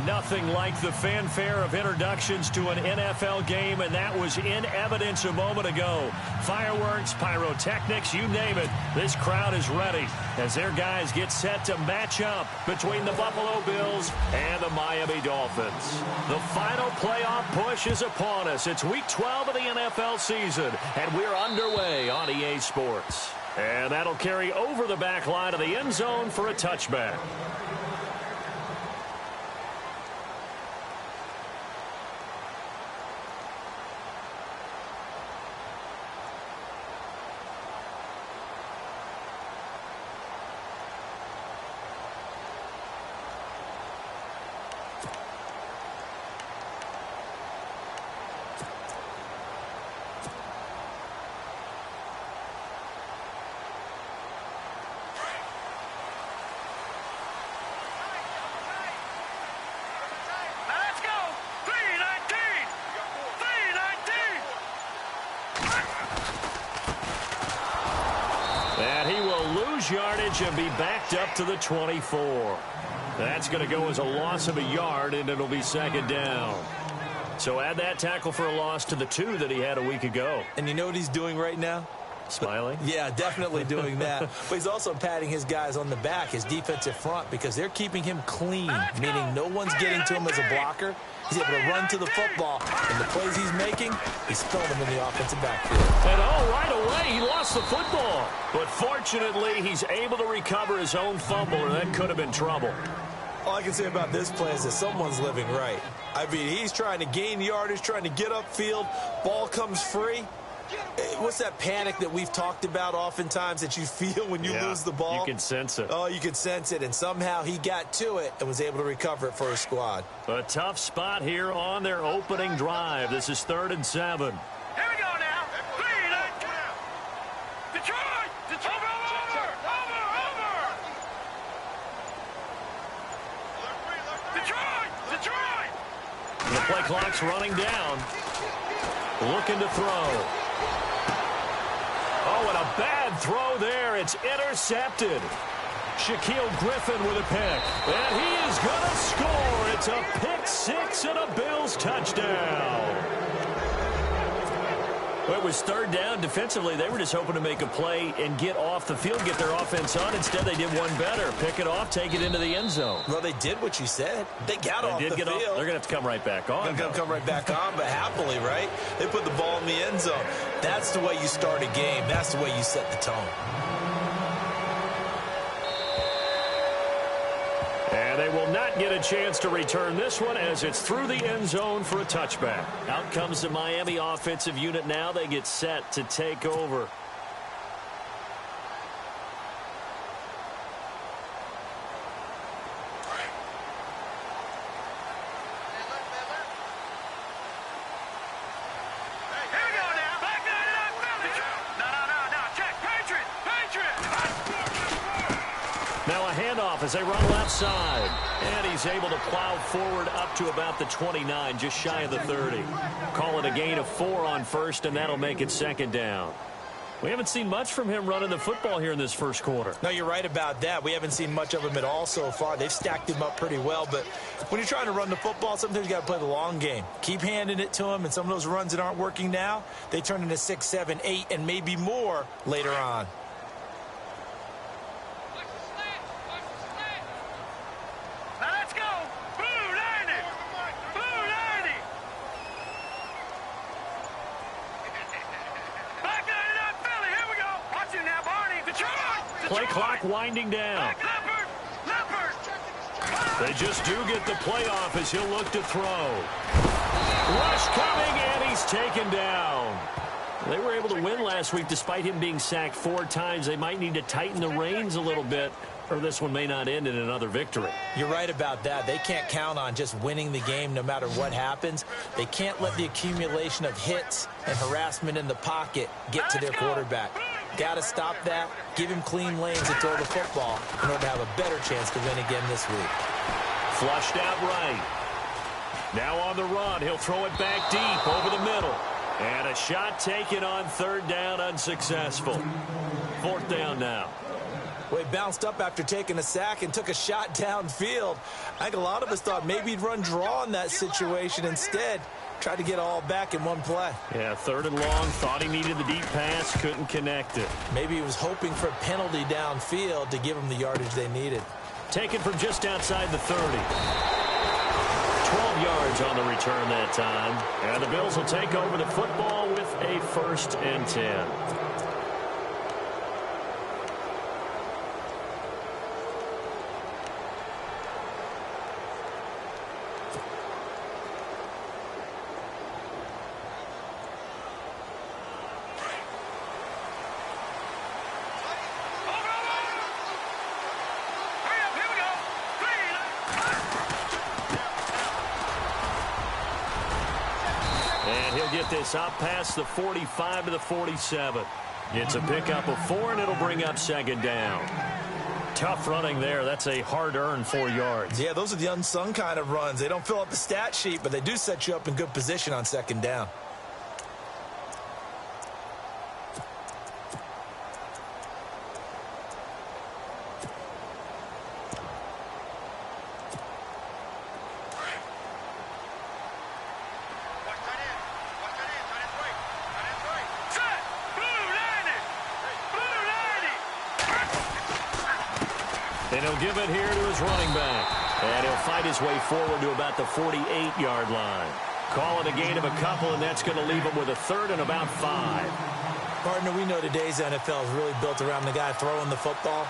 Nothing like the fanfare of introductions to an NFL game, and that was in evidence a moment ago. Fireworks, pyrotechnics, you name it. This crowd is ready as their guys get set to match up between the Buffalo Bills and the Miami Dolphins. The final playoff push is upon us. It's Week 12 of the NFL season, and we're underway on EA Sports. And that'll carry over the back line of the end zone for a touchback. Yardage and be backed up to the 24. That's going to go as a loss of a yard, and it'll be second down. So add that tackle for a loss to the 2 that he had a week ago. And you know what he's doing right now? Smiling? Yeah, definitely doing that. But he's also patting his guys on the back, his defensive front, because they're keeping him clean, meaning no one's getting to him as a blocker. He's able to run to the football, and the plays he's making, he's filling them in the offensive backfield. And right away, he lost the football. But fortunately, he's able to recover his own fumble, or that could have been trouble. All I can say about this play is that someone's living right. I mean, he's trying to gain yardage, trying to get upfield. Ball comes free. What's that panic that we've talked about oftentimes that you feel when you lose the ball? You can sense it. Oh, you can sense it, and somehow he got to it and was able to recover it for his squad. A tough spot here on their opening drive. This is 3rd and 7. Here we go now. Detroit! Over! Detroit! The play clock's running down. Looking to throw. Oh, and a bad throw there. It's intercepted. Shaquille Griffin with a pick. And he is going to score. It's a pick 6 and a Bills touchdown. Well, it was 3rd down. Defensively, they were just hoping to make a play and get off the field, get their offense on. Instead, they did one better. Pick it off, take it into the end zone. Well, they did what you said. They got off the field. They're going to have to come right back on. Come right back on, but happily, right? They put the ball in the end zone. That's the way you start a game. That's the way you set the tone. And they will not get a chance to return this one as it's through the end zone for a touchback. Out comes the Miami offensive unit now. They get set to take over. As they run left side, and he's able to plow forward up to about the 29, just shy of the 30. Call it a gain of 4 on first, and that'll make it second down. We haven't seen much from him running the football here in this first quarter. No, you're right about that. We haven't seen much of him at all so far. They've stacked him up pretty well, but when you're trying to run the football, sometimes you got to play the long game. Keep handing it to him, and some of those runs that aren't working now, they turn into 6, 7, 8, and maybe more later on. Play clock winding down. They just do get the playoff as he'll look to throw. Rush coming, and he's taken down. They were able to win last week despite him being sacked 4 times. They might need to tighten the reins a little bit, or this one may not end in another victory. You're right about that. They can't count on just winning the game no matter what happens. They can't let the accumulation of hits and harassment in the pocket get to their quarterback. Got to stop that, give him clean lanes to throw the football in order to have a better chance to win again this week. Flushed out right. Now on the run, he'll throw it back deep over the middle. And a shot taken on 3rd down, unsuccessful. 4th down now. Well, he bounced up after taking a sack and took a shot downfield. I think a lot of us thought maybe he'd run draw in that situation. Instead, tried to get all back in one play. Yeah, 3rd and long. Thought he needed the deep pass. Couldn't connect it. Maybe he was hoping for a penalty downfield to give him the yardage they needed. Taken from just outside the 30. 12 yards on the return that time. And the Bills will take over the football with a 1st and 10. Get this up past the 45 to the 47. It's a pickup of 4, and it'll bring up 2nd down. Tough running there. That's a hard-earned 4 yards. Yeah, those are the unsung kind of runs. They don't fill up the stat sheet, but they do set you up in good position on 2nd down. And he'll give it here to his running back. And he'll fight his way forward to about the 48-yard line. Call it a gain of a couple, and that's going to leave him with a 3rd and about 5. Partner, we know today's NFL is really built around the guy throwing the football.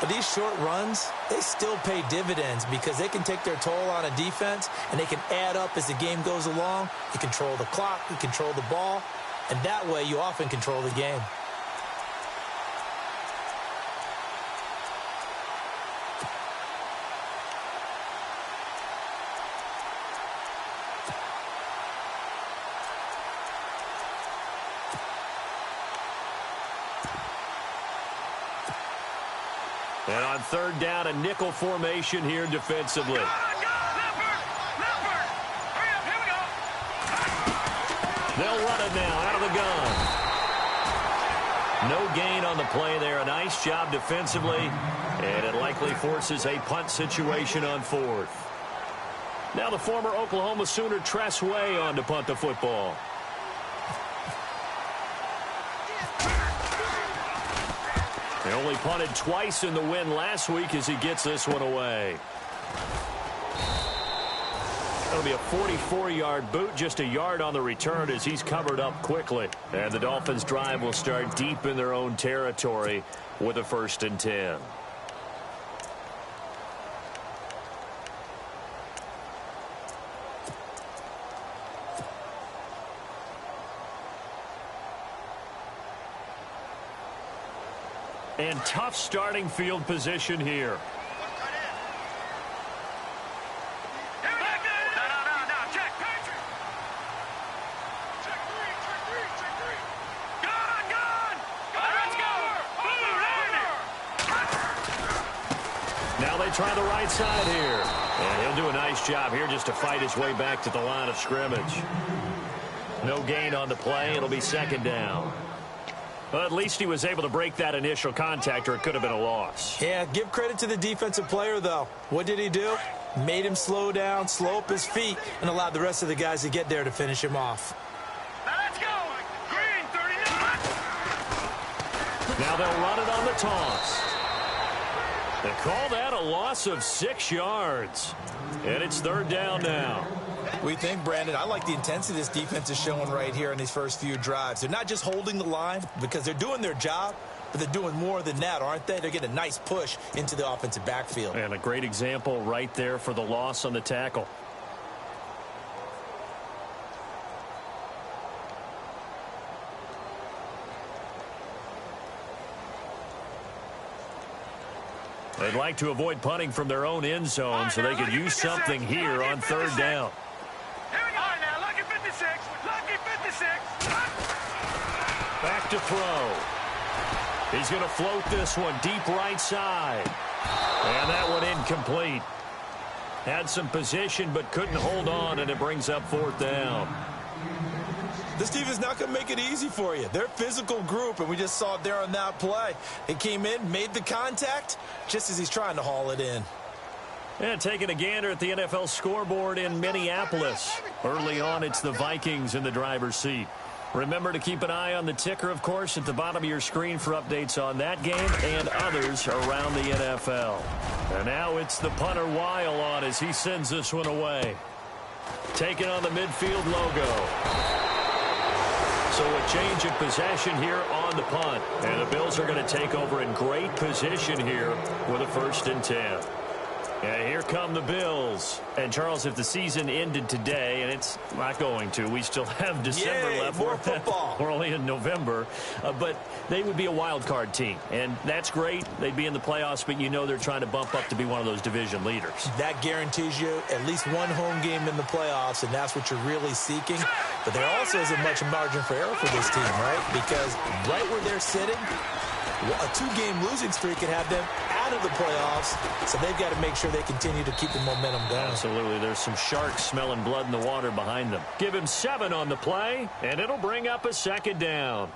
But these short runs, they still pay dividends because they can take their toll on a defense, and they can add up as the game goes along. You control the clock, you control the ball, and that way you often control the game. And on 3rd down, a nickel formation here defensively. They'll run it now out of the gun. No gain on the play there. A nice job defensively. And it likely forces a punt situation on 4th. Now the former Oklahoma Sooner Tress Way on to punt the football. They only punted twice in the win last week as he gets this one away. That'll be a 44-yard boot, just a yard on the return as he's covered up quickly. And the Dolphins' drive will start deep in their own territory with a 1st and 10. And tough starting field position here. Now they try the right side here. And he'll do a nice job here just to fight his way back to the line of scrimmage. No gain on the play. It'll be 2nd down. Well, at least he was able to break that initial contact, or it could have been a loss. Yeah, give credit to the defensive player, though. What did he do? Made him slow down, slow up his feet, and allowed the rest of the guys to get there to finish him off. Now let's go. Green, 39. Now they'll run it on the toss. They call that a loss of 6 yards. And it's 3rd down now. We think, Brandon, I like the intensity this defense is showing right here in these first few drives. They're not just holding the line because they're doing their job, but they're doing more than that, aren't they? They're getting a nice push into the offensive backfield. And a great example right there for the loss on the tackle. They'd like to avoid punting from their own end zone so they could use something here on 3rd down. Back to throw. He's going to float this one deep right side. And that one incomplete. Had some position but couldn't hold on, and it brings up 4th down. This team is not going to make it easy for you. They're a physical group, and we just saw it there on that play. He came in, made the contact, just as he's trying to haul it in. And taking a gander at the NFL scoreboard in Minneapolis. Early on, it's the Vikings in the driver's seat. Remember to keep an eye on the ticker, of course, at the bottom of your screen for updates on that game and others around the NFL. And now it's the punter Weil on as he sends this one away. Taking on the midfield logo. So a change of possession here on the punt. And the Bills are going to take over in great position here with a 1st and 10. And here come the Bills. And, Charles, if the season ended today, and it's not going to, we still have December left. More football. We're only in November. But they would be a wild card team. And that's great. They'd be in the playoffs, but you know they're trying to bump up to be one of those division leaders. That guarantees you at least one home game in the playoffs, and that's what you're really seeking. But there also isn't much margin for error for this team, right? Because right where they're sitting, a 2-game losing streak could have them out of the playoffs, so they've got to make sure they continue to keep the momentum going. Absolutely. There's some sharks smelling blood in the water behind them. Give him 7 on the play, and it'll bring up a 2nd down.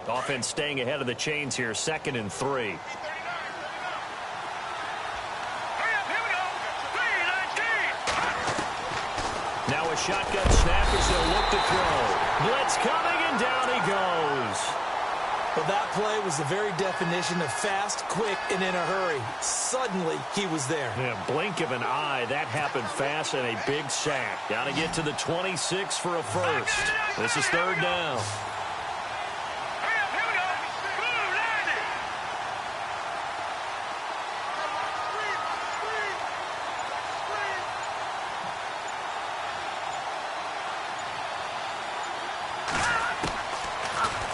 Offense staying ahead of the chains here, 2nd and 3. Now a shotgun snap as they'll look to throw. Blitz coming, and down he goes. Well, that play was the very definition of fast, quick, and in a hurry. Suddenly, he was there. Yeah, blink of an eye. That happened fast and a big sack. Got to get to the 26 for a 1st. This is 3rd down.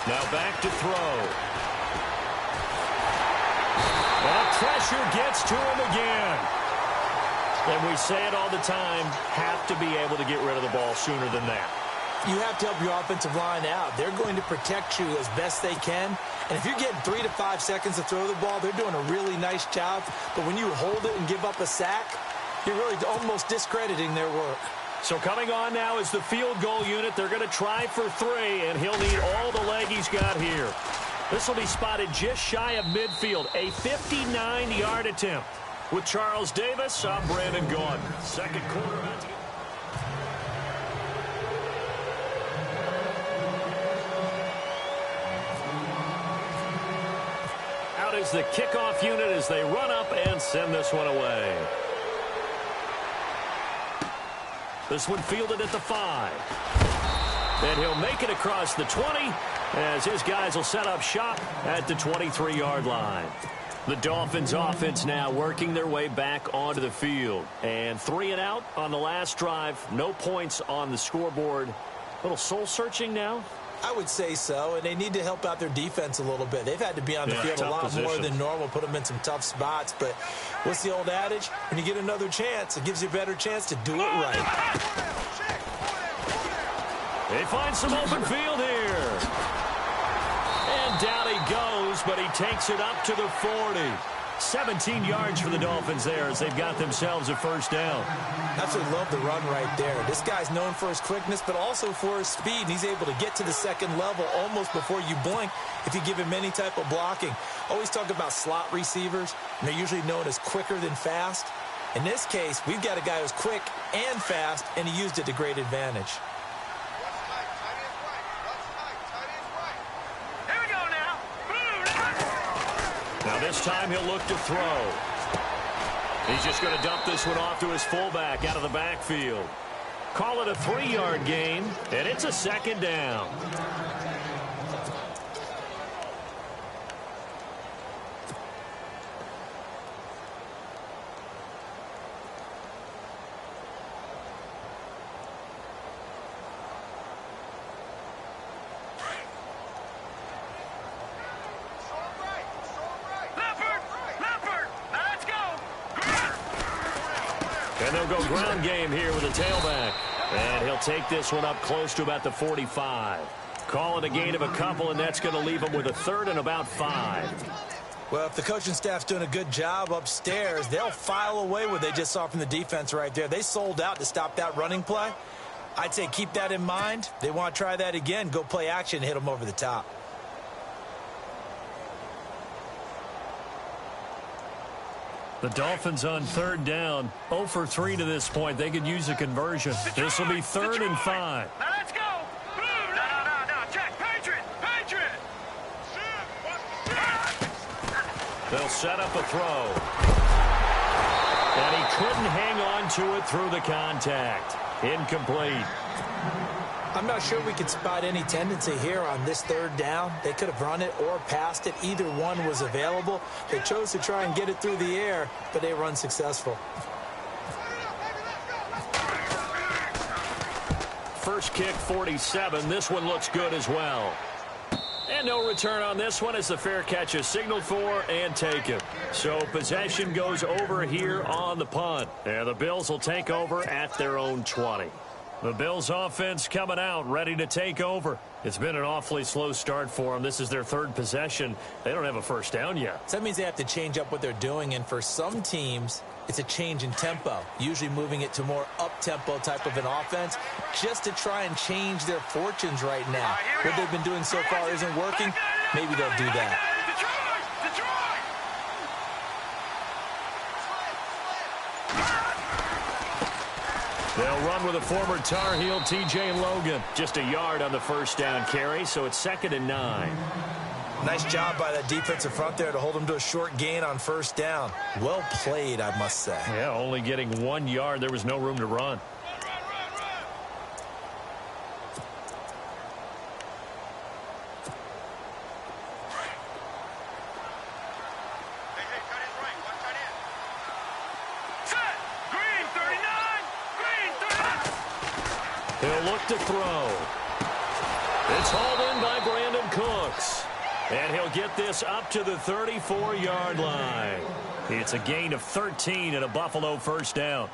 Now back to throw. And pressure gets to him again. And we say it all the time, have to be able to get rid of the ball sooner than that. You have to help your offensive line out. They're going to protect you as best they can. And if you're getting 3 to 5 seconds to throw the ball, they're doing a really nice job. But when you hold it and give up a sack, you're really almost discrediting their work. So coming on now is the field goal unit. They're going to try for 3, and he'll need all the leg he's got here. This will be spotted just shy of midfield. A 59-yard attempt. With Charles Davis, I'm Brandon Gaudin. 2nd quarter. Out is the kickoff unit as they run up and send this one away. This one fielded at the 5. And he'll make it across the 20 as his guys will set up shop at the 23-yard line. The Dolphins offense now working their way back onto the field. And 3 and out on the last drive. No points on the scoreboard. A little soul-searching now. I would say so, and they need to help out their defense a little bit. They've had to be on the field a lot more than normal, put them in some tough spots. But what's the old adage? When you get another chance, it gives you a better chance to do it right. They find some open field here. And down he goes, but he takes it up to the 40. 17 yards for the Dolphins there as they've got themselves a 1st down. Absolutely love the run right there. This guy's known for his quickness, but also for his speed. And he's able to get to the 2nd level almost before you blink if you give him any type of blocking. Always talk about slot receivers, and they're usually known as quicker than fast. In this case, we've got a guy who's quick and fast, and he used it to great advantage. Now this time he'll look to throw. He's just going to dump this one off to his fullback out of the backfield. Call it a 3-yard gain, and it's a 2nd down. And they'll go ground game here with a tailback. And he'll take this one up close to about the 45. Call it a gain of a couple, and that's going to leave them with a third and about 5. Well, if the coaching staff's doing a good job upstairs, they'll file away what they just saw from the defense right there. They sold out to stop that running play. I'd say keep that in mind. They want to try that again. Go play action, hit them over the top. The Dolphins on third down. 0 for 3 to this point. They could use a conversion. This will be third and 5. Now let's go. No. Check. Patriot. They'll set up a throw. And he couldn't hang on to it through the contact. Incomplete. I'm not sure we could spot any tendency here on this third down. They could have run it or passed it. Either one was available. They chose to try and get it through the air, but they were unsuccessful. First kick, 47. This one looks good as well. And no return on this one as the fair catch is signaled for and taken. So possession goes over here on the punt. And the Bills will take over at their own 20. The Bills offense coming out, ready to take over. It's been an awfully slow start for them. This is their third possession. They don't have a first down yet. So that means they have to change up what they're doing, and for some teams, it's a change in tempo, usually moving it to more up-tempo type of an offense just to try and change their fortunes right now. What they've been doing so far isn't working. Maybe they'll do that. They'll run with a former Tar Heel, T.J. Logan. Just a yard on the first down carry, so it's 2nd and 9. Nice job by that defensive front there to hold them to a short gain on first down. Well played, I must say. Yeah, only getting 1 yard. There was no room to run. He'll look to throw. It's hauled in by Brandon Cooks. And he'll get this up to the 34-yard line. It's a gain of 13 and a Buffalo first down.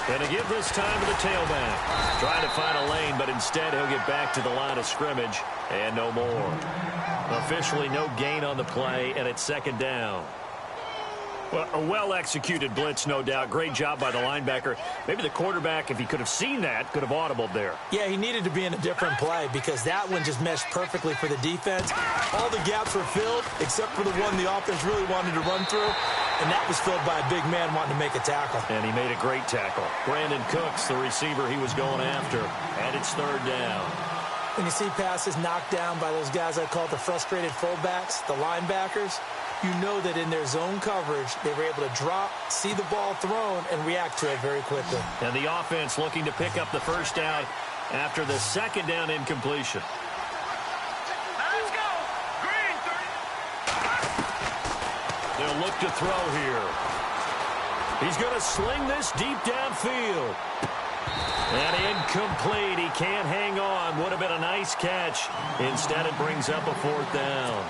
Going to give this time to the tailback. Trying to find a lane, but instead he'll get back to the line of scrimmage and no more. Officially no gain on the play, and it's 2nd down. Well, a well-executed blitz, no doubt. Great job by the linebacker. Maybe the quarterback, if he could have seen that, could have audibled there. Yeah, he needed to be in a different play because that one just meshed perfectly for the defense. All the gaps were filled except for the one the offense really wanted to run through, and that was filled by a big man wanting to make a tackle. And he made a great tackle. Brandon Cooks, the receiver he was going after, and it's 3rd down. When you see passes knocked down by those guys I call the frustrated fullbacks, the linebackers, you know that in their zone coverage, they were able to drop, see the ball thrown, and react to it very quickly. And the offense looking to pick up the first down after the 2nd down incompletion. Let's go. Green 30. They'll look to throw here. He's going to sling this deep downfield. And incomplete. He can't hang on. Would have been a nice catch. Instead, it brings up a 4th down.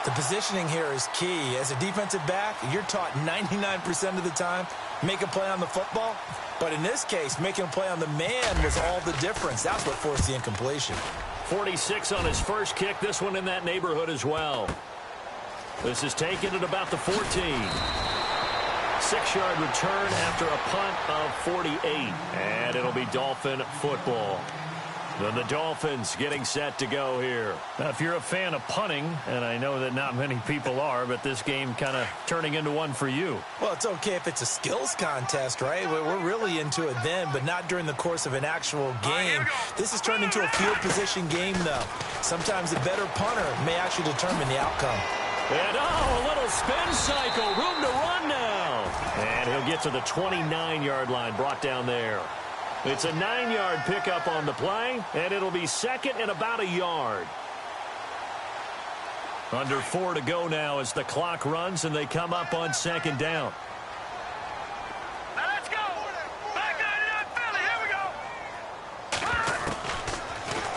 The positioning here is key. As a defensive back, you're taught 99% of the time, make a play on the football. But in this case, making a play on the man was all the difference. That's what forced the incompletion. 46 on his first kick. This one in that neighborhood as well. This is taken at about the 14. 6-yard return after a punt of 48. And it'll be Dolphin football. Then the Dolphins getting set to go here. Now, if you're a fan of punting, and I know that not many people are, but this game kind of turning into one for you. Well, it's okay if it's a skills contest, right? We're really into it then, but not during the course of an actual game. This has turned into a field position game, though. Sometimes the better punter may actually determine the outcome. And, a little spin cycle. Room to run now. And he'll get to the 29-yard line, brought down there. It's a 9-yard pickup on the play, and it'll be 2nd and about a yard. Under 4 to go now as the clock runs and they come up on second down. Now let's go. Back 99 Philly. Here we go.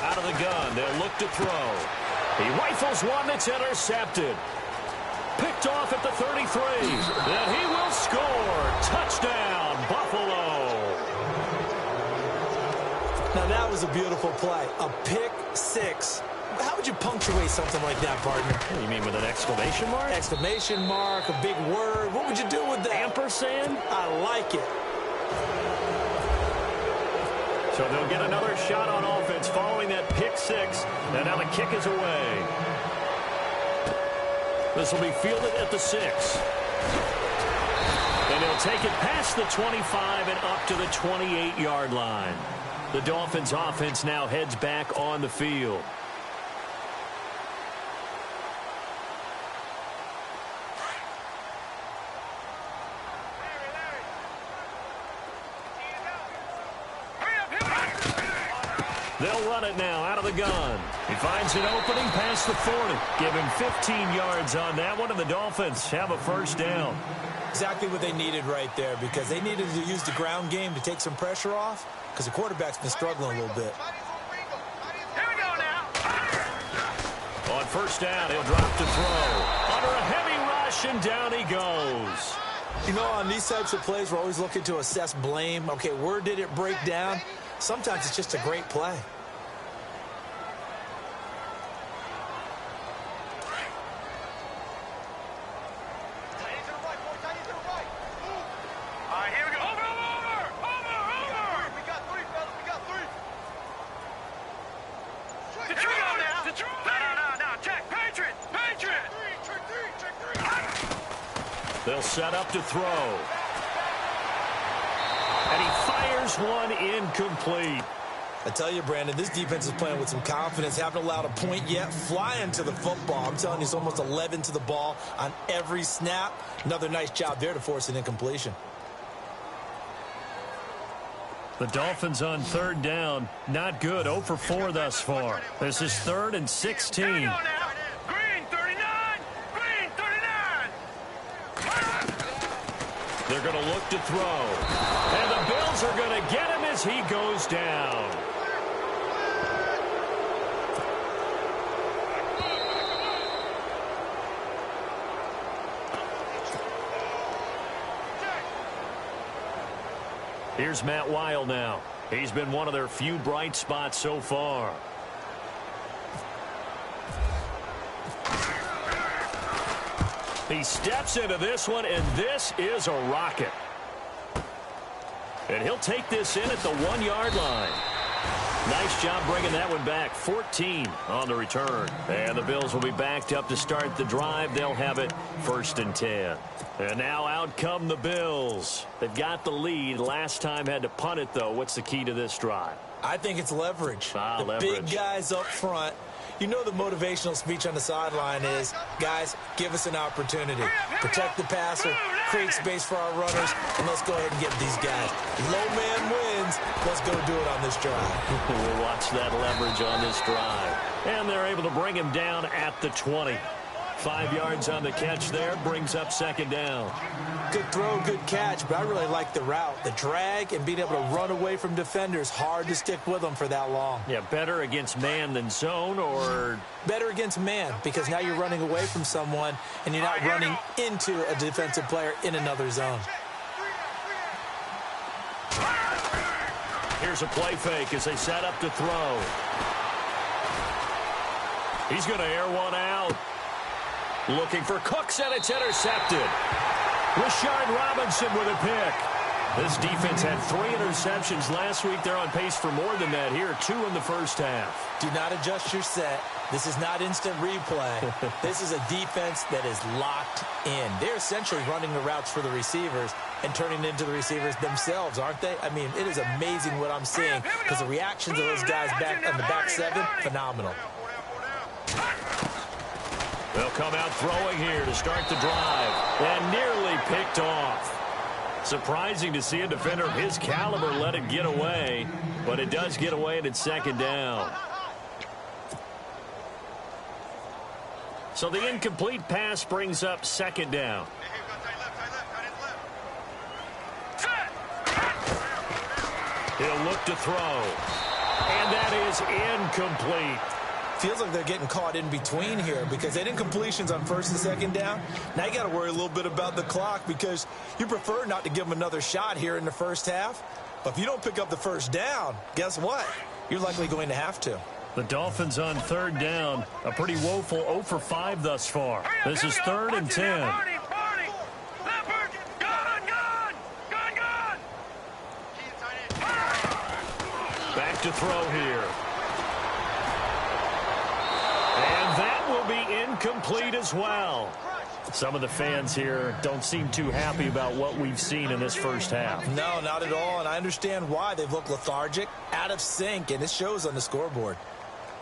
Out of the gun, they'll look to throw. He rifles one that's intercepted. Picked off at the 33. And he will score. Touchdown, Buffalo. Now that was a beautiful play. A pick six. How would you punctuate something like that, partner? You mean with an exclamation mark? Exclamation mark, a big word. What would you do with that? Ampersand? I like it. So they'll get another shot on offense following that pick six. And now the kick is away. This will be fielded at the 6. And he'll take it past the 25 and up to the 28-yard line. The Dolphins offense now heads back on the field. They'll run it now out of the gun. He finds an opening past the 40. Give him 15 yards on that one, and the Dolphins have a first down. Exactly what they needed right there, because they needed to use the ground game to take some pressure off, because the quarterback's been struggling a little bit. Here we go now. On first down, he'll drop to throw. Under a heavy rush, and down he goes. You know, on these types of plays, we're always looking to assess blame. Okay, where did it break down? Sometimes it's just a great play. All right, here we go. Over. We got three, fellas. We got three. Here we go now. No. Check. Patriot. Check three. They'll set up to throw. And he fires one incomplete. I tell you, Brandon, this defense is playing with some confidence. Haven't allowed a point yet. Flying to the football. I'm telling you, it's almost 11 to the ball on every snap. Another nice job there to force an incompletion. The Dolphins on third down. Not good. 0 for 4 thus far. This is 3rd and 16. Here we go now. Green 39. They're going to look to throw. And the Bills are going to get him as he goes down. Here's Matt Weil now. He's been one of their few bright spots so far. He steps into this one, and this is a rocket. And he'll take this in at the 1-yard line. Nice job bringing that one back. 14 on the return. And the Bills will be backed up to start the drive. They'll have it 1st and 10. And now out come the Bills. They've got the lead. Last time had to punt it, though. What's the key to this drive? I think it's leverage. The leverage. Big guys up front. You know the motivational speech on the sideline is, guys, give us an opportunity. Protect the passer, create space for our runners, and let's go ahead and get these guys. Low man wins. Let's go do it on this drive. We'll watch that leverage on this drive. And they're able to bring him down at the 20. 5 yards on the catch there, brings up 2nd down. Good throw, good catch, but I really like the route. The drag and being able to run away from defenders, hard to stick with them for that long. Yeah, better against man than zone, or? Better against man, because now you're running away from someone and you're not running into a defensive player in another zone. Here's a play fake as they set up to throw. He's going to air one out. Looking for Cooks, and it's intercepted. Rashard Robinson with a pick. This defense had 3 interceptions last week. They're on pace for more than that here. 2 in the first half. Do not adjust your set. This is not instant replay. This is a defense that is locked in. They're essentially running the routes for the receivers and turning it into the receivers themselves, aren't they? I mean, it is amazing what I'm seeing, because the reactions of those guys back on the back 7, phenomenal. They'll come out throwing here to start the drive, and nearly picked off. Surprising to see a defender of his caliber let it get away, but it does get away, and it's 2nd down. So the incomplete pass brings up second down. He'll look to throw. And that is incomplete. Feels like they're getting caught in between here because they didn't completions on first and second down. Now you got to worry a little bit about the clock because you prefer not to give them another shot here in the first half. But if you don't pick up the first down, guess what? You're likely going to have to. The Dolphins on third down. A pretty woeful 0 for 5 thus far. This is 3rd and 10. Back to throw here. And that will be incomplete as well. Some of the fans here don't seem too happy about what we've seen in this first half. No, not at all, and I understand why. They've looked lethargic, out of sync, and it shows on the scoreboard.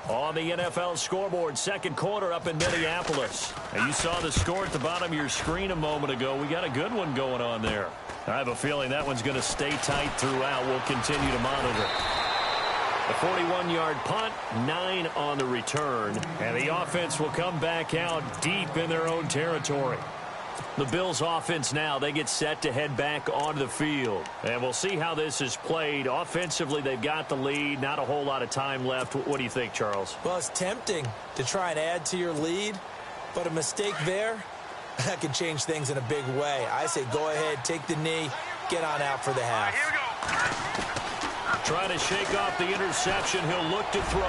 On the NFL scoreboard, second quarter up in Minneapolis. And you saw the score at the bottom of your screen a moment ago. We got a good one going on there. I have a feeling that one's going to stay tight throughout. We'll continue to monitor. A 41-yard punt, 9 on the return. And the offense will come back out deep in their own territory. The Bills offense now, they get set to head back onto the field. And we'll see how this is played. Offensively, they've got the lead. Not a whole lot of time left. What do you think, Charles? Well, it's tempting to try and add to your lead. But a mistake there, that could change things in a big way. I say go ahead, take the knee, get on out for the half. Here we go. Trying to shake off the interception. He'll look to throw.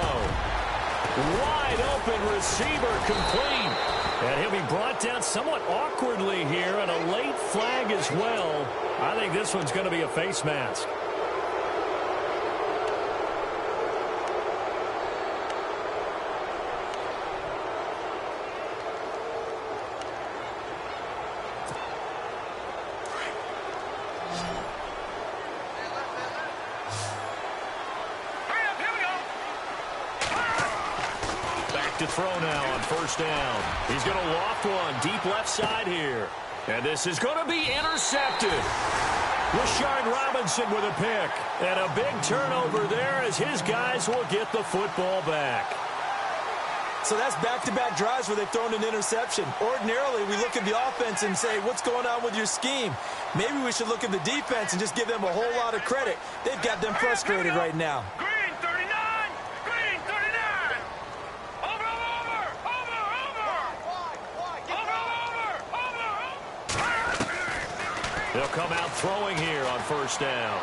Wide open receiver complete. And he'll be brought down somewhat awkwardly here, and a late flag as well. I think this one's going to be a face mask. To throw now on first down. He's going to loft one deep left side here. And this is going to be intercepted. Rashard Robinson with a pick. And a big turnover there as his guys will get the football back. So that's back-to-back drives where they've thrown an interception. Ordinarily, we look at the offense and say, what's going on with your scheme? Maybe we should look at the defense and just give them a whole lot of credit. They've got them frustrated right now. They'll come out throwing here on first down.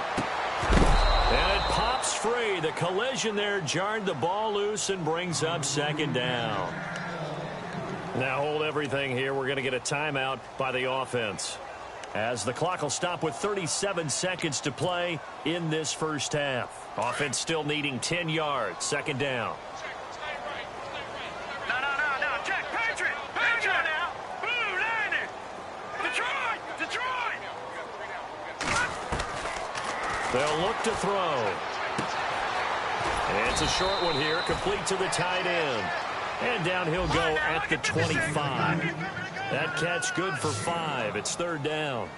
And it pops free. The collision there jarred the ball loose and brings up second down. Now hold everything here. We're going to get a timeout by the offense, as the clock will stop with 37 seconds to play in this first half. Offense still needing 10 yards. Second down. No. Check. Patriot now. Blue landing. Detroit. They'll look to throw. And it's a short one here, complete to the tight end. And down he'll go at the 25. That catch good for 5. It's third down.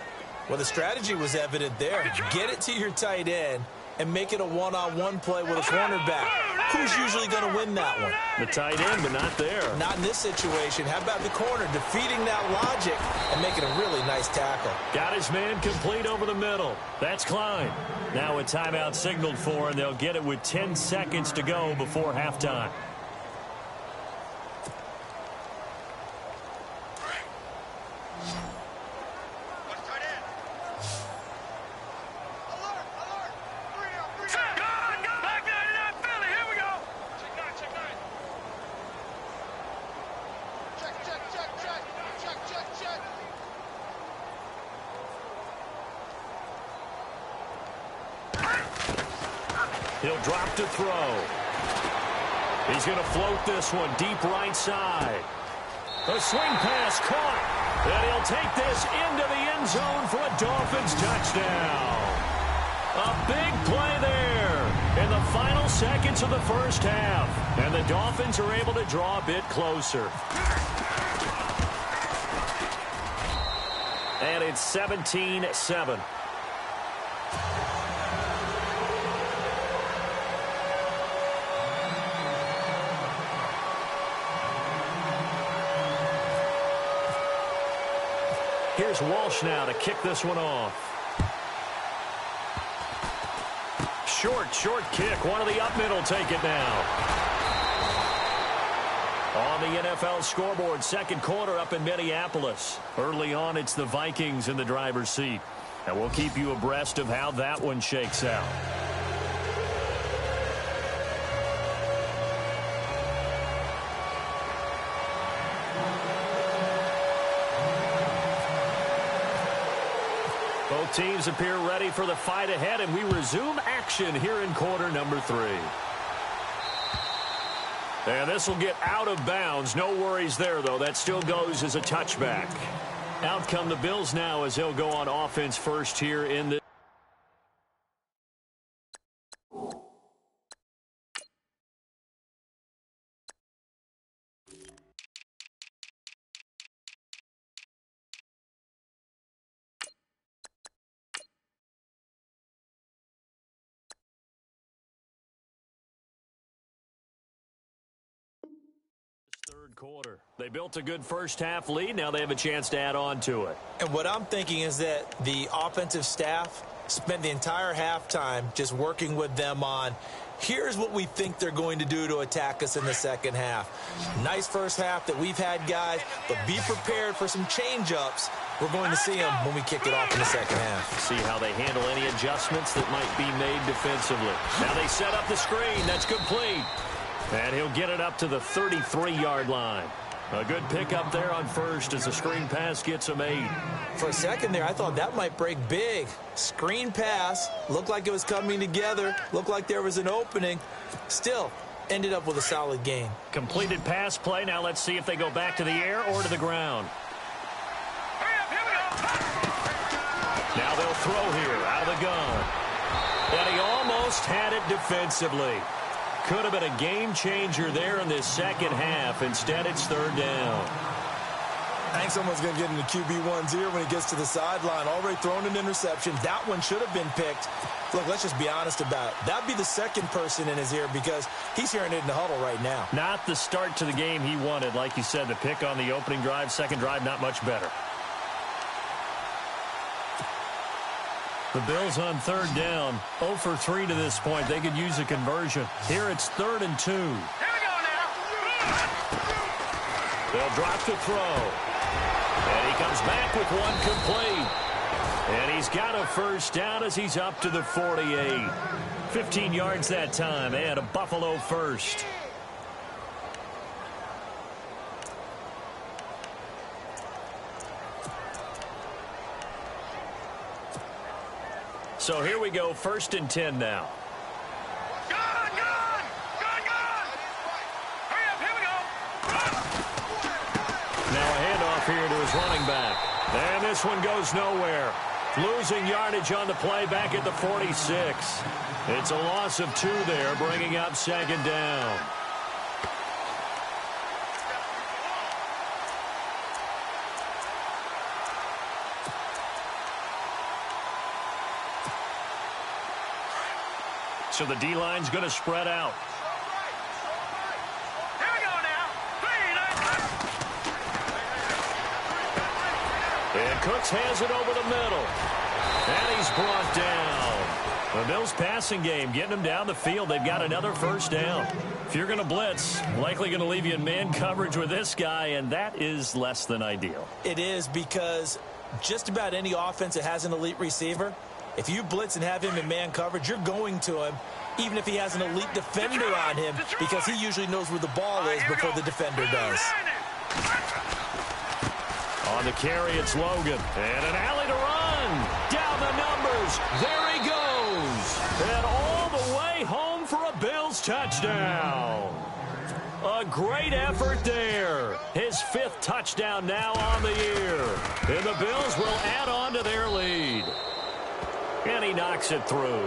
Well, the strategy was evident there. Get it to your tight end and make it a one-on-one play with a cornerback. Who's usually going to win that one? The tight end, but not there. Not in this situation. How about the corner defeating that logic and making a really nice tackle? Got his man complete over the middle. That's Klein. Now a timeout signaled for, and they'll get it with 10 seconds to go before halftime. He'll drop to throw. He's going to float this one deep right side. A swing pass caught. And he'll take this into the end zone for a Dolphins touchdown. A big play there in the final seconds of the first half. And the Dolphins are able to draw a bit closer. And it's 17-7. Here's Walsh now to kick this one off. Short kick. One of the up middle take it now. On the NFL scoreboard, second quarter up in Minneapolis. Early on, it's the Vikings in the driver's seat. And we'll keep you abreast of how that one shakes out. Both teams appear ready for the fight ahead, and we resume action here in quarter number 3. And this will get out of bounds. No worries there, though. That still goes as a touchback. Out come the Bills now as they'll go on offense first here in the third quarter. They built a good first half lead. Now they have a chance to add on to it. And what I'm thinking is that the offensive staff spent the entire halftime just working with them on, here's what we think they're going to do to attack us in the second half. Nice first half that we've had, guys, but be prepared for some change-ups. We're going to see them when we kick it off in the second half. See how they handle any adjustments that might be made defensively. Now they set up the screen. That's complete. And he'll get it up to the 33-yard line. A good pickup there on first as the screen pass gets him 8. For a second there, I thought that might break big. Screen pass, looked like it was coming together, looked like there was an opening. Still, ended up with a solid gain. Completed pass play. Now let's see if they go back to the air or to the ground. Now they'll throw here out of the gun. And he almost had it defensively. Could have been a game changer there in this second half. Instead, it's third down. I think someone's going to get into QB1's ear when he gets to the sideline. Already thrown an interception. That one should have been picked. Look, let's just be honest about it. That'd be the second person in his ear because he's hearing it in the huddle right now. Not the start to the game he wanted. Like you said, the pick on the opening drive, second drive, not much better. The Bills on third down, 0 for 3 to this point. They could use a conversion. Here it's 3rd and 2. Here we go now. They'll drop to throw. And he comes back with one complete. And he's got a first down as he's up to the 48. 15 yards that time and a Buffalo first. So here we go, 1st and 10 now. Gun! Hurry up, here we go. Now a handoff here to his running back. And this one goes nowhere. Losing yardage on the play back at the 46. It's a loss of 2 there, bringing up 2nd down. So the D-line's going to spread out. Here we go now. And Cooks has it over the middle. And he's brought down. The Bills passing game, getting them down the field. They've got another first down. If you're going to blitz, likely going to leave you in man coverage with this guy, and that is less than ideal. It is because just about any offense that has an elite receiver, if you blitz and have him in man coverage, you're going to him, even if he has an elite defender on him, because he usually knows where the ball is before the defender does. On the carry, it's Logan. And an alley to run. Down the numbers. There he goes. And all the way home for a Bills touchdown. A great effort there. His 5th touchdown now on the year. And the Bills will add on to their lead. And he knocks it through.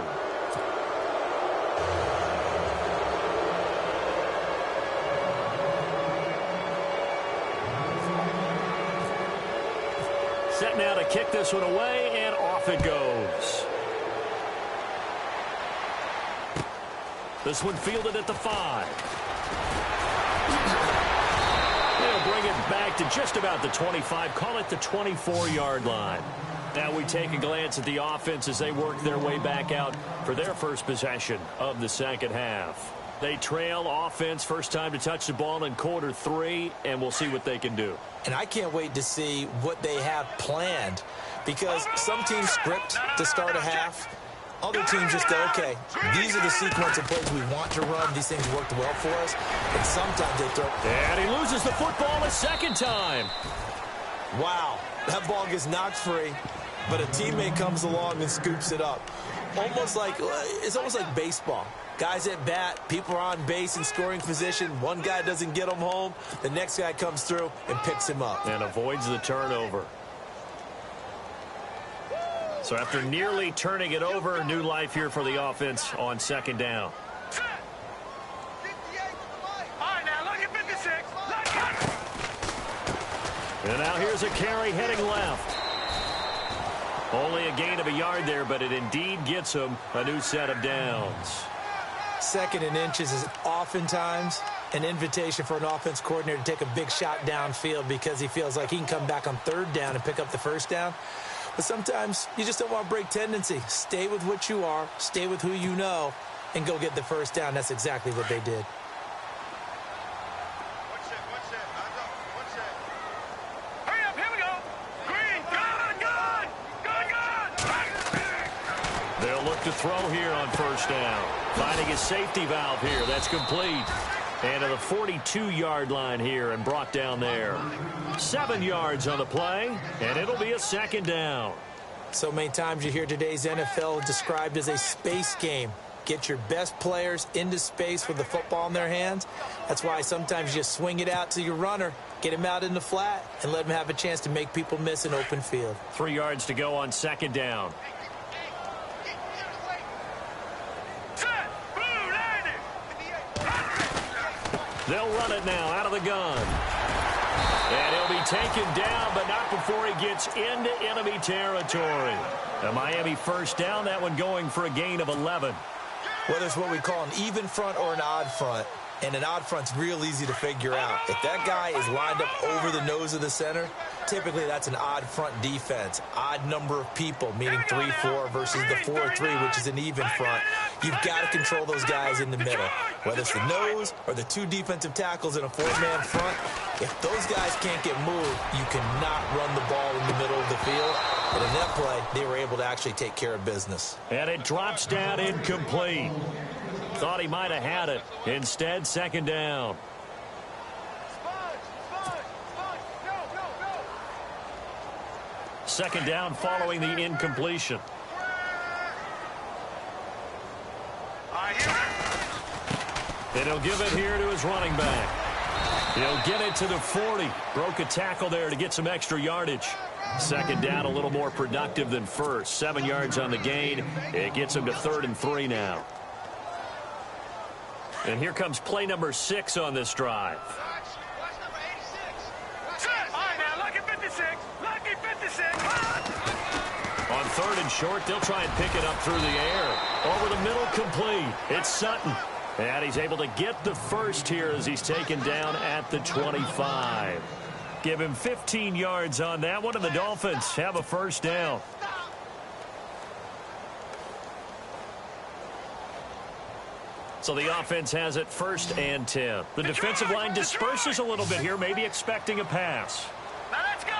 Set now to kick this one away, and off it goes. This one fielded at the 5. They'll bring it back to just about the 25, call it the 24-yard line. Now we take a glance at the offense as they work their way back out for their first possession of the second half. They trail offense, first time to touch the ball in quarter 3, and we'll see what they can do. And I can't wait to see what they have planned, because some teams script to start a half. Other teams just go, okay, these are the sequence of plays we want to run. These things worked well for us. And sometimes they throw. And he loses the football a second time. Wow, that ball gets knocked free, but a teammate comes along and scoops it up. It's almost like baseball. Guys at bat, people are on base in scoring position. One guy doesn't get him home. The next guy comes through and picks him up. And avoids the turnover. So after nearly turning it over, new life here for the offense on second down. And now here's a carry heading left. Only a gain of a yard there, but it indeed gets him a new set of downs. Second and inches is oftentimes an invitation for an offense coordinator to take a big shot downfield because he feels like he can come back on third down and pick up the first down. But sometimes you just don't want to break tendency. Stay with what you are, stay with who you know, and go get the first down. That's exactly what they did. Hurry up, here we go. Green, good. They'll look to throw here on first down. Finding a safety valve here. That's complete. And to the 42-yard line here and brought down there. 7 yards on the play, and it'll be a second down. So many times you hear today's NFL described as a space game. Get your best players into space with the football in their hands. That's why sometimes you just swing it out to your runner, get him out in the flat, and let him have a chance to make people miss an open field. 3 yards to go on second down. They'll run it now out of the gun. And he'll be taken down, but not before he gets into enemy territory. A Miami first down, that one going for a gain of 11. Whether it's what we call an even front or an odd front, and an odd front's real easy to figure out. If that guy is lined up over the nose of the center, typically that's an odd front defense. Odd number of people, meaning 3-4 versus the 4-3, which is an even front. You've got to control those guys in the middle. Whether it's the nose or the 2 defensive tackles in a 4-man front, if those guys can't get moved, you cannot run the ball in the middle of the field. And in that play, they were able to actually take care of business. And it drops down incomplete. Thought he might have had it. Instead, second down. Second down following the incompletion. And he'll give it here to his running back. He'll get it to the 40. Broke a tackle there to get some extra yardage. Second down a little more productive than first. 7 yards on the gain. It gets him to 3rd and 3 now. And here comes play number 6 on this drive. On 3rd and short, they'll try and pick it up through the air. Over the middle, complete. It's Sutton. And he's able to get the first here as he's taken down at the 25. Give him 15 yards on that one, and the Dolphins have a first down. So the offense has it 1st and 10. The defensive line disperses a little bit here, maybe expecting a pass. Now let's go.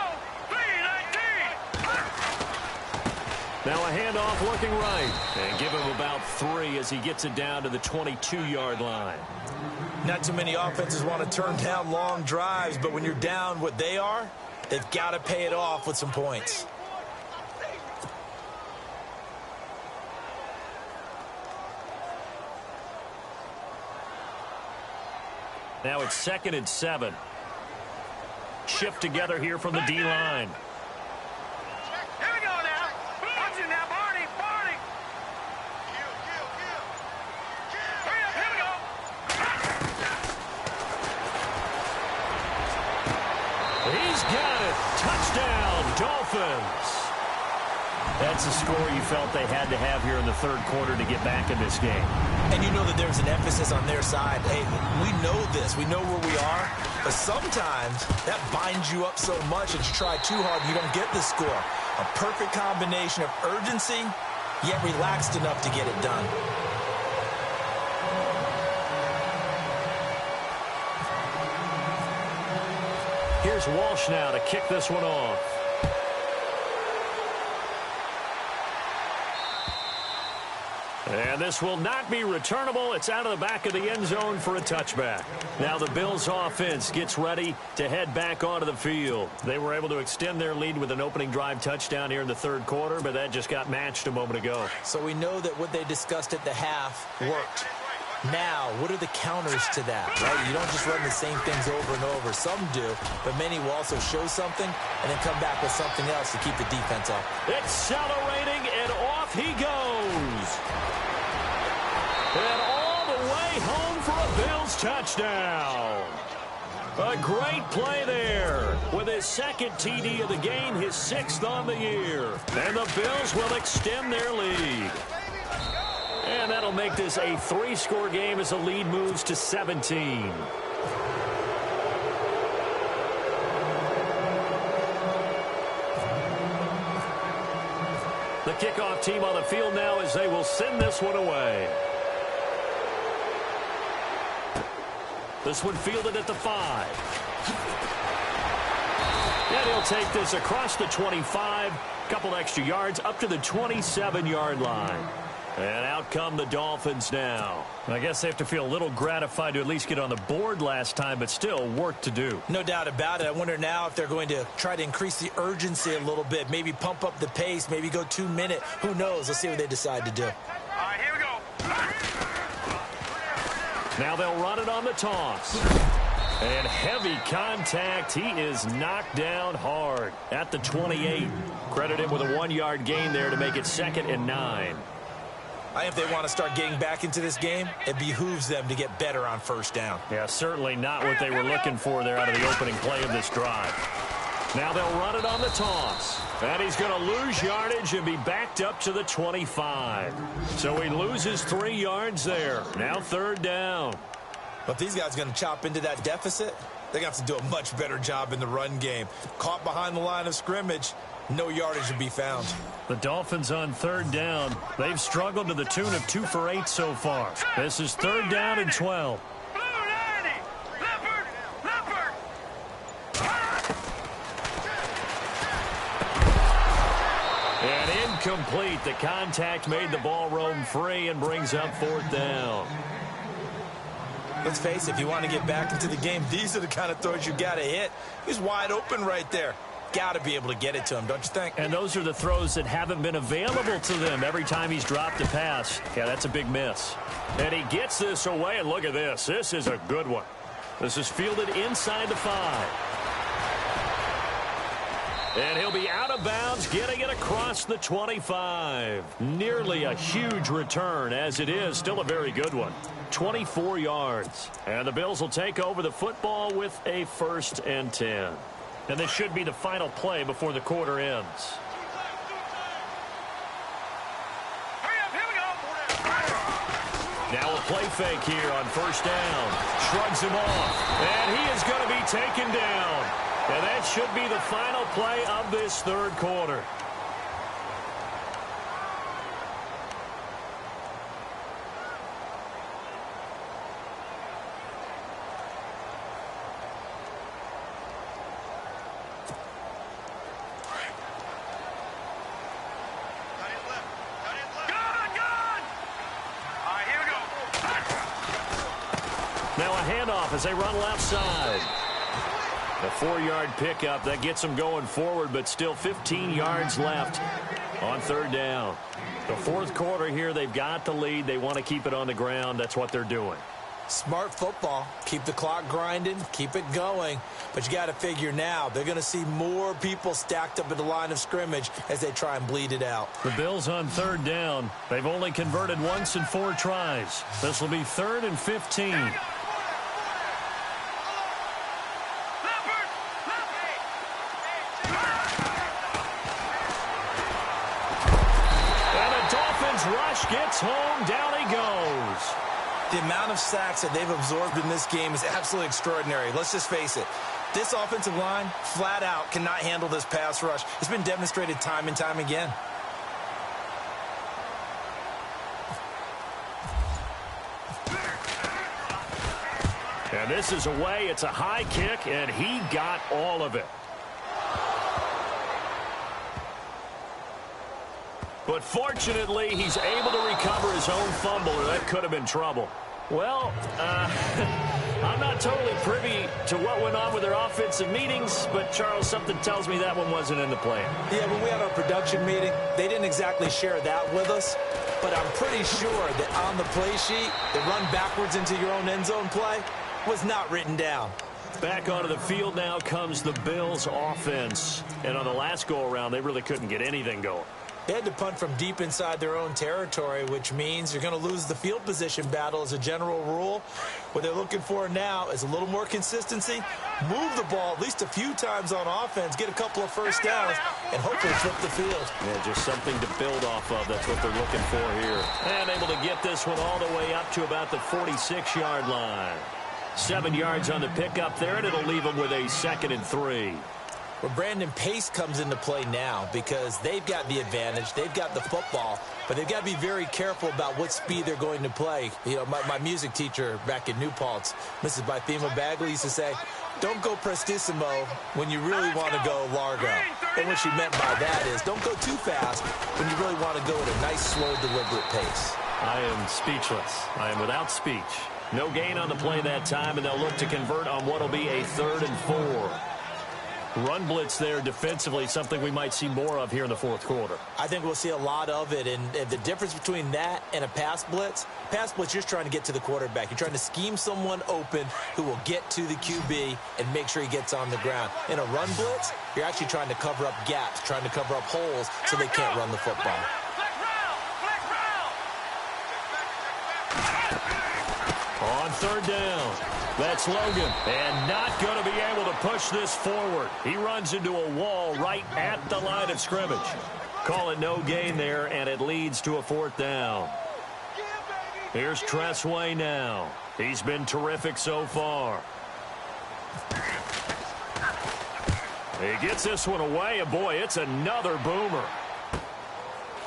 3-19. Now a handoff looking right. And give him about 3 as he gets it down to the 22-yard line. Not too many offenses want to turn down long drives, but when you're down what they are, they've got to pay it off with some points. Now it's 2nd and 7. Shift together here from the D-line. Here we go now. Watch it now, Barney. Hurry up, here we go. He's got it. Touchdown, Dolphins. That's a score you felt they had to have here in the third quarter to get back in this game. And you know that there's an emphasis on their side. Hey, we know this. We know where we are. But sometimes that binds you up so much that you try too hard and you don't get the score. A perfect combination of urgency, yet relaxed enough to get it done. Here's Walsh now to kick this one off. And this will not be returnable. It's out of the back of the end zone for a touchback. Now the Bills offense gets ready to head back onto the field. They were able to extend their lead with an opening drive touchdown here in the third quarter, but that just got matched a moment ago. So we know that what they discussed at the half worked. Now, what are the counters to that, right? You don't just run the same things over and over. Some do, but many will also show something and then come back with something else to keep the defense up. Accelerating, and off he goes. And all the way home for a Bills touchdown. A great play there. With his second TD of the game, his sixth on the year. And the Bills will extend their lead. And that'll make this a 3-score game as the lead moves to 17. The kickoff team on the field now as they will send this one away. This one fielded at the 5. And he'll take this across the 25. Couple extra yards up to the 27-yard line. And out come the Dolphins now. I guess they have to feel a little gratified to at least get on the board last time, but still work to do. No doubt about it. I wonder now if they're going to try to increase the urgency a little bit, maybe pump up the pace, maybe go 2-minute. Who knows? Let's see what they decide to do. All right, here we go. Now they'll run it on the toss. And heavy contact. He is knocked down hard at the 28. Credit him with a 1-yard gain there to make it 2nd and 9. I think if they want to start getting back into this game, it behooves them to get better on first down. Yeah, certainly not what they were looking for there out of the opening play of this drive. Now they'll run it on the toss. And he's going to lose yardage and be backed up to the 25. So he loses 3 yards there. Now 3rd down. But these guys are going to chop into that deficit. They're going to have to do a much better job in the run game. Caught behind the line of scrimmage, no yardage to be found. The Dolphins on 3rd down. They've struggled to the tune of 2 for 8 so far. This is 3rd down and 12. And incomplete. The contact made the ball roam free and brings up 4th down. Let's face it, if you want to get back into the game, these are the kind of throws you got to hit. He's wide open right there. Got to be able to get it to him, don't you think? And those are the throws that haven't been available to them every time he's dropped a pass. Yeah, that's a big miss. And he gets this away, and look at this. This is a good one. This is fielded inside the 5. And he'll be out of bounds, getting it across the 25. Nearly a huge return, as it is still a very good one. 24 yards. And the Bills will take over the football with a 1st and 10. And this should be the final play before the quarter ends. Now a play fake here on 1st down. Shrugs him off. And he is going to be taken down. And that should be the final play of this 3rd quarter. Now a handoff as they run left side. A 4-yard pickup that gets them going forward, but still 15 yards left on 3rd down. The 4th quarter here, they've got the lead. They want to keep it on the ground. That's what they're doing. Smart football. Keep the clock grinding. Keep it going. But you got to figure now, they're going to see more people stacked up at the line of scrimmage as they try and bleed it out. The Bills on 3rd down. They've only converted once in 4 tries. This will be 3rd and 15. rush gets home. Down he goes. The amount of sacks that they've absorbed in this game is absolutely extraordinary. Let's just face it. This offensive line, flat out, cannot handle this pass rush. It's been demonstrated time and time again. And this is away. It's a high kick, and he got all of it. But fortunately, he's able to recover his own fumble, or that could have been trouble. Well, I'm not totally privy to what went on with their offensive meetings, but, Charles, something tells me that one wasn't in the plan. Yeah, when we had our production meeting, they didn't exactly share that with us, but I'm pretty sure that on the play sheet, the run backwards into your own end zone play was not written down. Back onto the field now comes the Bills' offense. And on the last go-around, they really couldn't get anything going. They had to punt from deep inside their own territory, which means you're going to lose the field position battle as a general rule. What they're looking for now is a little more consistency, move the ball at least a few times on offense, get a couple of first downs, and hopefully flip the field. Yeah, just something to build off of. That's what they're looking for here. And able to get this one all the way up to about the 46-yard line. 7 yards on the pickup there, and it'll leave them with a 2nd and 3. Well, Brandon, pace comes into play now because they've got the advantage. They've got the football, but they've got to be very careful about what speed they're going to play. You know, my music teacher back in New Paltz, Mrs. Bythema Bagley, used to say, don't go prestissimo when you really want to go largo. And what she meant by that is don't go too fast when you really want to go at a nice, slow, deliberate pace. I am speechless. I am without speech. No gain on the play that time, and they'll look to convert on what will be a 3rd and 4. Run blitz there defensively, something we might see more of here in the 4th quarter. I think we'll see a lot of it, and the difference between that and a pass blitz, you're just trying to get to the quarterback. You're trying to scheme someone open who will get to the QB and make sure he gets on the ground. In a run blitz, you're actually trying to cover up gaps, trying to cover up holes so they can't run the football. On 3rd down, that's Logan, and not going to be able to push this forward. He runs into a wall right at the line of scrimmage. Call it no gain there, and it leads to a 4th down. Here's Tressway now. He's been terrific so far. He gets this one away, and boy, it's another boomer.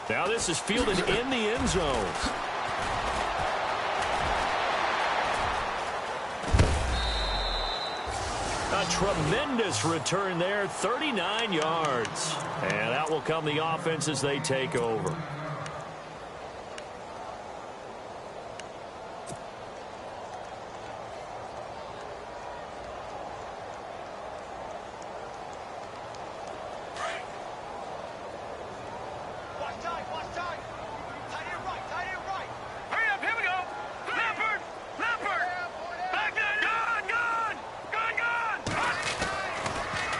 Now this is fielded in the end zone. A tremendous return there, 39 yards. And out will come the offense as they take over.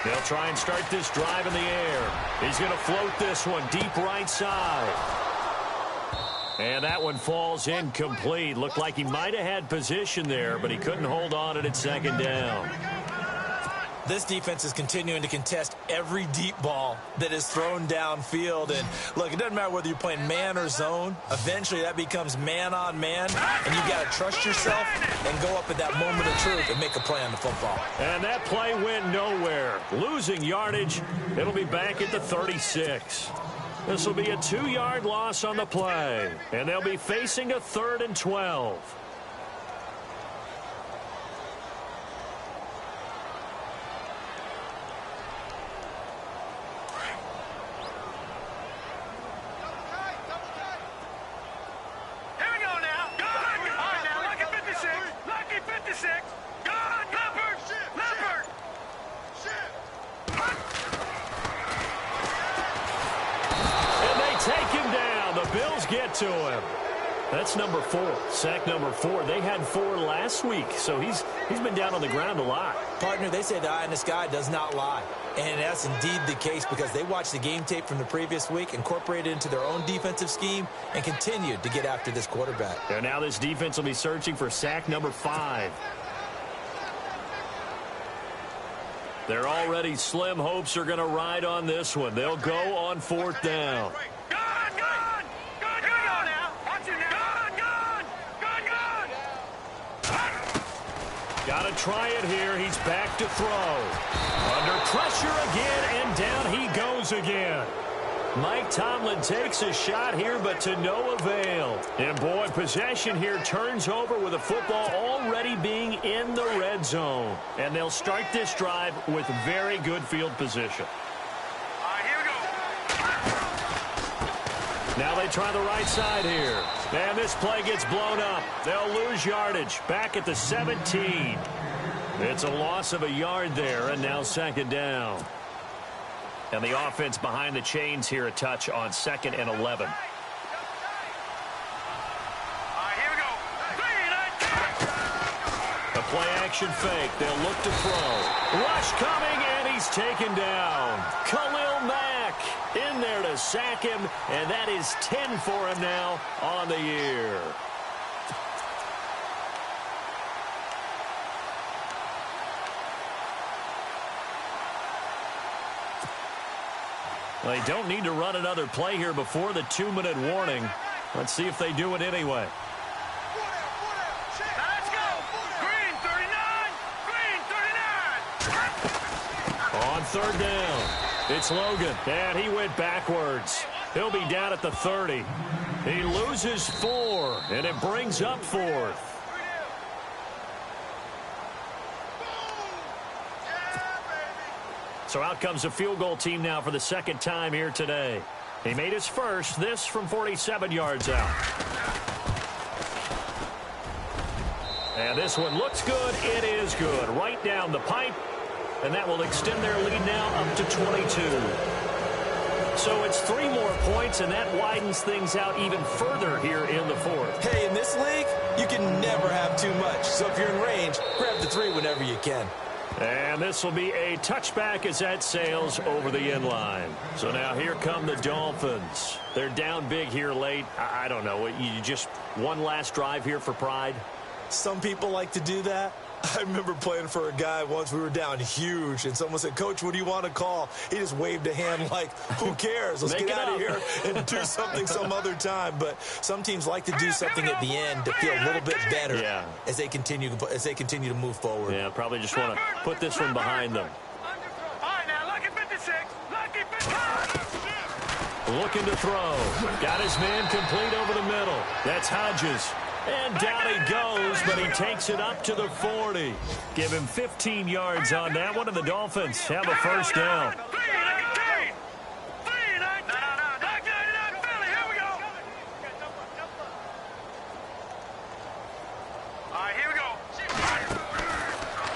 They'll try and start this drive in the air. He's going to float this one deep right side. And that one falls incomplete. Looked like he might have had position there, but he couldn't hold on at 2nd down. This defense is continuing to contest every deep ball that is thrown downfield. And, look, it doesn't matter whether you're playing man or zone. Eventually, that becomes man on man, and you've got to trust yourself and go up at that moment of truth and make a play on the football. And that play went nowhere. Losing yardage. It'll be back at the 36. This will be a 2-yard loss on the play, and they'll be facing a 3rd and 12. Get to him. That's number 4. Sack number 4. They had 4 last week, so he's been down on the ground a lot. Partner, they say the eye in the sky does not lie. And that's indeed the case because they watched the game tape from the previous week, incorporated it into their own defensive scheme, and continued to get after this quarterback. And now this defense will be searching for sack number 5. Their already slim hopes are going to ride on this one. They'll go on 4th down. Go on now. Got to try it here. He's back to throw. Under pressure again, and down he goes again. Mike Tomlin takes a shot here, but to no avail. And, boy, possession here turns over with the football already being in the red zone. And they'll start this drive with very good field position. All right, here we go. Now they try the right side here. And this play gets blown up. They'll lose yardage back at the 17. It's a loss of a yard there, and now second down. And the offense behind the chains here a touch on 2nd and 11. All right, here we go. 3, 9, 10. A play-action fake. They'll look to throw. Rush coming, and he's taken down. Khalil Mack in there to sack him, and that is 10 for him now on the year. They don't need to run another play here before the 2-minute warning. Let's see if they do it anyway. Let's go. Green 39. Green 39. On 3rd down, it's Logan, and he went backwards. He'll be down at the 30. He loses 4, and it brings up 4th. So out comes a field goal team now for the 2nd time here today. He made his first, this from 47 yards out. And this one looks good. It is good. Right down the pipe. And that will extend their lead now up to 22. So it's 3 more points, and that widens things out even further here in the 4th. Hey, in this league, you can never have too much. So if you're in range, grab the 3 whenever you can. And this will be a touchback as that sails over the end line. So now here come the Dolphins. They're down big here late. I don't know. You just one last drive here for pride? Some people like to do that. I remember playing for a guy once. We were down huge, and someone said, "Coach, what do you want to call?" He just waved a hand like, who cares? Let's get out of here and do something some other time. But some teams like to do something at the end to feel a little bit better as they continue to move forward. Yeah, probably just want to put this one behind them. All right, now, lucky 56. Lucky 56. Looking to throw. Got his man complete over the middle. That's Hodges. And down he goes, but he takes it up to the 40. Give him 15 yards on that one, and the Dolphins have a first down. 3, 19. 3, 19. No, Philly, here we go. All right, here we go.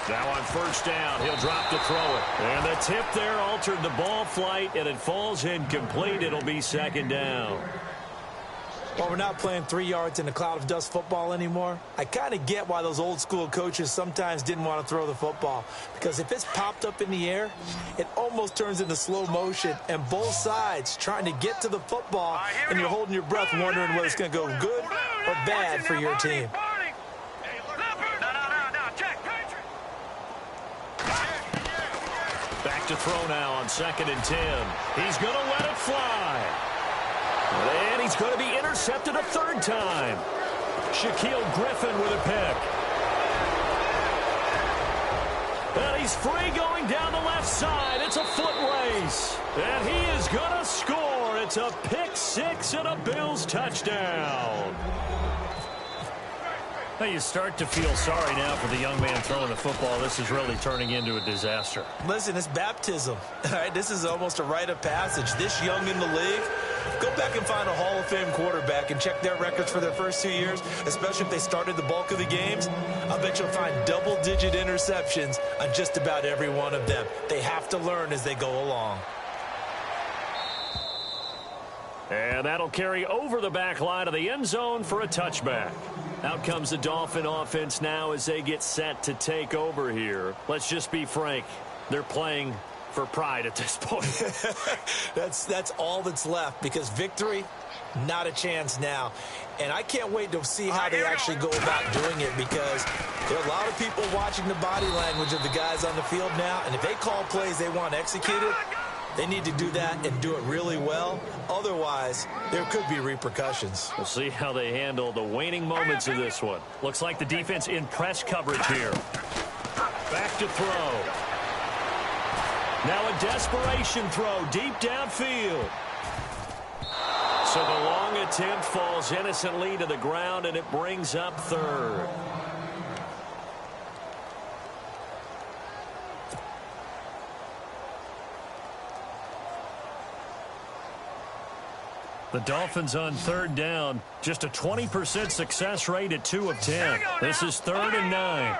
Now on first down, he'll drop to throw it. And the tip there altered the ball flight, and it falls incomplete. It'll be second down. Well, we're not playing 3 yards in a cloud of dust football anymore. I kind of get why those old school coaches sometimes didn't want to throw the football. Because if it's popped up in the air, it almost turns into slow motion. And both sides trying to get to the football, and you're holding your breath wondering whether it's going to go good or bad for your team. Back to throw now on 2nd and 10. He's going to let it fly. And he's going to be intercepted a 3rd time. Shaquille Griffin with a pick. And he's free going down the left side. It's a foot race. And he is going to score. It's a pick 6 and a Bills touchdown. Now you start to feel sorry now for the young man throwing the football. This is really turning into a disaster. Listen, it's baptism. All right, this is almost a rite of passage. This young in the league, go back and find a Hall of Fame quarterback and check their records for their first 2 years, especially if they started the bulk of the games. I bet you'll find double-digit interceptions on just about every one of them. They have to learn as they go along. And that'll carry over the back line of the end zone for a touchback. Out comes the Dolphin offense now as they get set to take over here. Let's just be frank. They're playing for pride at this point. That's all that's left, because victory, not a chance now. And I can't wait to see how they actually go about doing it, because there are a lot of people watching the body language of the guys on the field now, and if they call plays they want executed, they need to do that and do it really well. Otherwise, there could be repercussions. We'll see how they handle the waning moments of this one. Looks like the defense in press coverage here. Back to throw. Now a desperation throw deep downfield. So the long attempt falls innocently to the ground, and it brings up third. The Dolphins on third down. Just a 20% success rate at 2 of 10. This is 3rd and 9.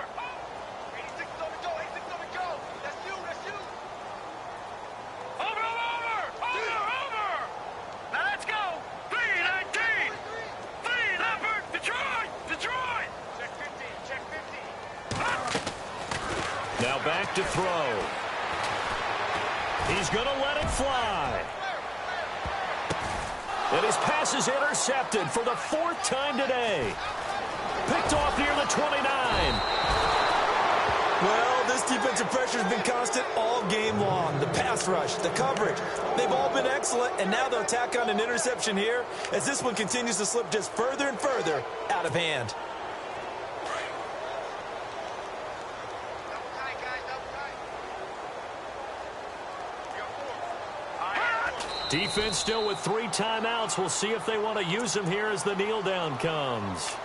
Now back to throw. He's going to let it fly. And his pass is intercepted for the 4th time today. Picked off near the 29. Well, this defensive pressure has been constant all game long. The pass rush, the coverage, they've all been excellent, and now they'll tack on an interception here as this one continues to slip just further and further out of hand. Defense still with 3 timeouts. We'll see if they want to use them here as the kneel down comes.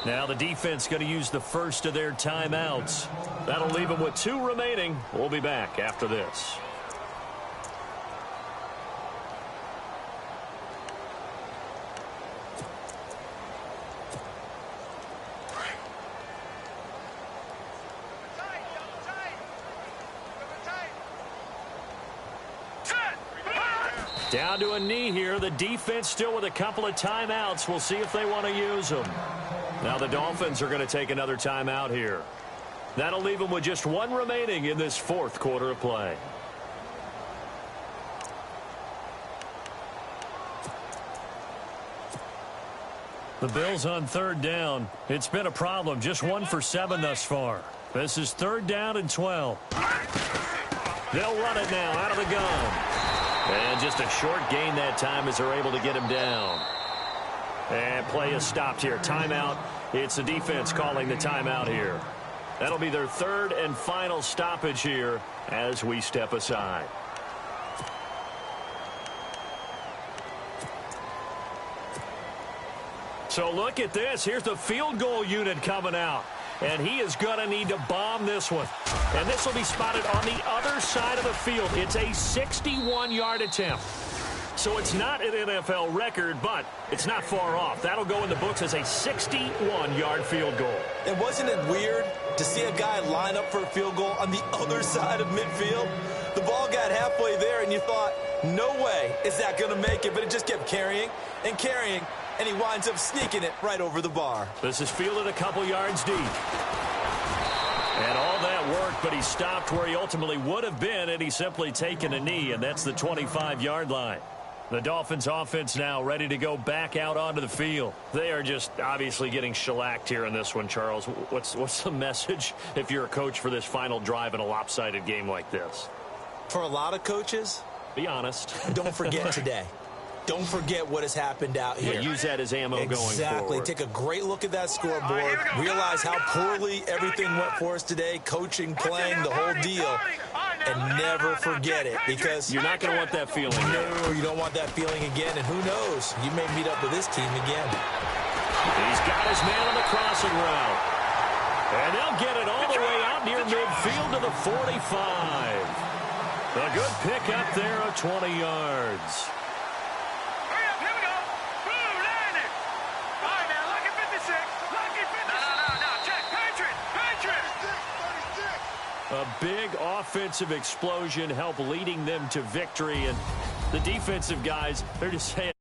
Now the defense going to use the first of their timeouts. That'll leave them with 2 remaining. We'll be back after this. Down to a knee here. The defense still with a couple of timeouts. We'll see if they want to use them. Now the Dolphins are going to take another timeout here. That'll leave them with just 1 remaining in this 4th quarter of play. The Bills on third down. It's been a problem. Just 1 for 7 thus far. This is 3rd down and 12. They'll run it now out of the gun. And just a short gain that time as they're able to get him down. And play is stopped here. Timeout. It's the defense calling the timeout here. That'll be their 3rd and final stoppage here as we step aside. So look at this. Here's the field goal unit coming out. And he is going to need to bomb this one. And this will be spotted on the other side of the field. It's a 61-yard attempt. So it's not an NFL record, but it's not far off. That'll go in the books as a 61-yard field goal. And wasn't it weird to see a guy line up for a field goal on the other side of midfield? The ball got halfway there, and you thought, no way is that going to make it. But it just kept carrying and carrying. And he winds up sneaking it right over the bar. This is fielded a couple yards deep. And all that worked, but he stopped where he ultimately would have been, and he's simply taken a knee, and that's the 25-yard line. The Dolphins offense now ready to go back out onto the field. They are just obviously getting shellacked here in this one, Charles. What's the message if you're a coach for this final drive in a lopsided game like this? For a lot of coaches, be honest. Don't forget today. Don't forget what has happened out here. Yeah, use that as ammo going forward. Exactly. Take a great look at that scoreboard. Realize how poorly everything went for us today. Coaching, playing, the whole deal. And never forget it, because you're not going to want that feeling. No, you don't want that feeling again. And who knows? You may meet up with this team again. He's got his man on the crossing route. And they'll get it all the way out near midfield to the 45. A good pick up there of 20 yards. A big offensive explosion helped leading them to victory. And the defensive guys, they're just saying,